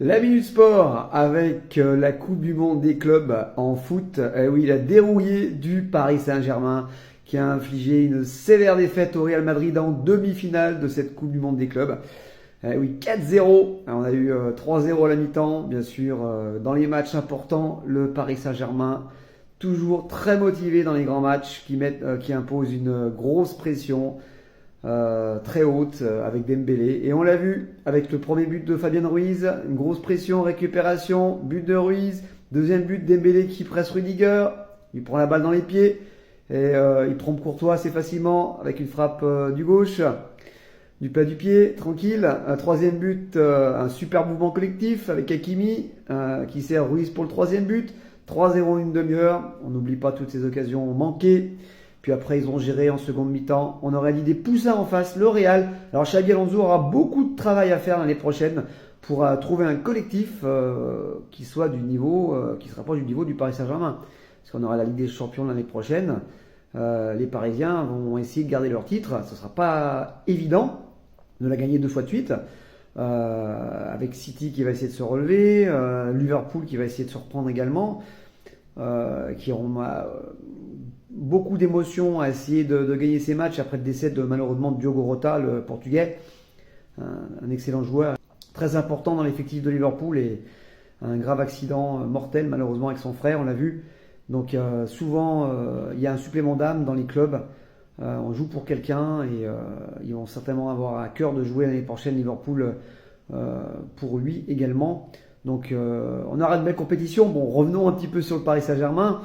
La Minute Sport avec la Coupe du Monde des clubs en foot. Oui, la dérouillée du Paris Saint-Germain qui a infligé une sévère défaite au Real Madrid en demi-finale de cette Coupe du Monde des clubs. Oui, 4-0. On a eu 3-0 à la mi-temps. Bien sûr, dans les matchs importants, le Paris Saint-Germain toujours très motivé dans les grands matchs qui imposent une grosse pression. Très haute avec Dembélé. Et on l'a vu avec le premier but de Fabien Ruiz, une grosse pression, récupération, but de Ruiz, deuxième but Dembélé qui presse Rudiger, il prend la balle dans les pieds et il trompe Courtois assez facilement avec une frappe du gauche, du plat du pied, tranquille. Un troisième but, un super mouvement collectif avec Hakimi qui sert Ruiz pour le troisième but. 3-0 en une demi-heure, on n'oublie pas toutes ces occasions manquées. Puis après, ils ont géré en seconde mi-temps. On aurait dit des poussins en face, le Real. Alors Xabi Alonso aura beaucoup de travail à faire l'année prochaine pour trouver un collectif qui soit du niveau, qui se rapproche du niveau du Paris Saint-Germain. Parce qu'on aura la Ligue des Champions l'année prochaine. Les Parisiens vont essayer de garder leur titre. Ce ne sera pas évident de la gagner 2 fois de suite. Avec City qui va essayer de se relever, Liverpool qui va essayer de se reprendre également, qui auront beaucoup d'émotions à essayer de gagner ces matchs après le décès de malheureusement Diogo Rota, le portugais, un excellent joueur, très important dans l'effectif de Liverpool et un grave accident mortel malheureusement avec son frère, on l'a vu. Donc souvent il y a un supplément d'âme dans les clubs, on joue pour quelqu'un et ils vont certainement avoir à cœur de jouer l'année prochaine Liverpool pour lui également. Donc on aura une belle compétition. Bon, revenons un petit peu sur le Paris Saint-Germain.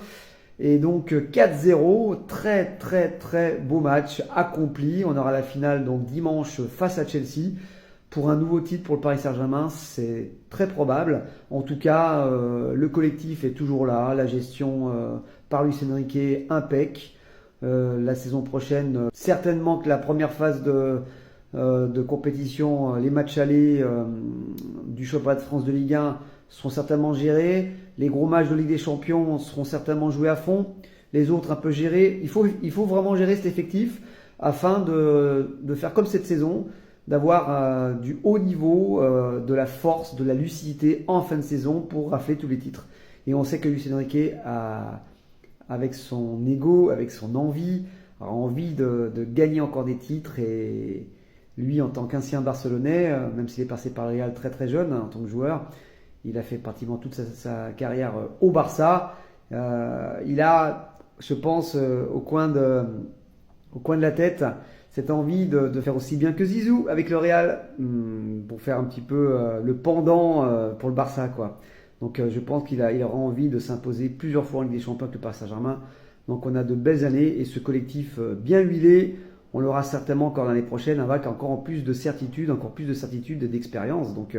Et donc 4-0, très très très beau match accompli. On aura la finale donc dimanche face à Chelsea pour un nouveau titre pour le Paris Saint-Germain. C'est très probable. En tout cas, le collectif est toujours là. La gestion par Luis Enrique impec. La saison prochaine, certainement que la première phase de compétition, les matchs allés du championnat de France de Ligue 1 seront certainement gérés. Les gros matchs de Ligue des Champions seront certainement joués à fond. Les autres un peu gérés. Il faut vraiment gérer cet effectif afin de faire comme cette saison, d'avoir du haut niveau, de la force, de la lucidité en fin de saison pour rafler tous les titres. Et on sait que Luis Enrique avec son ego, avec son envie, a envie de gagner encore des titres. Et lui, en tant qu'ancien Barcelonais, même s'il est passé par le Real très très jeune en tant que joueur, il a fait pratiquement toute sa carrière au Barça. Il a, je pense, au coin de la tête, cette envie de faire aussi bien que Zizou avec le Real, pour faire un petit peu le pendant pour le Barça, quoi. Donc je pense qu'il aura envie de s'imposer plusieurs fois en Ligue des Champions avec le Paris Saint-Germain. Donc on a de belles années et ce collectif bien huilé, on l'aura certainement encore l'année prochaine avec encore plus de certitude, et d'expérience. Donc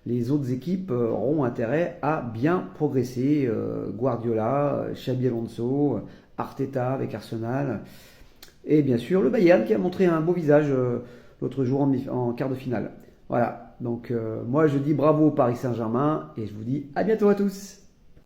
les autres équipes auront intérêt à bien progresser. Guardiola, Xabi Alonso, Arteta avec Arsenal. Et bien sûr le Bayern qui a montré un beau visage l'autre jour en quart de finale. Voilà, donc moi je dis bravo au Paris Saint-Germain et je vous dis à bientôt à tous.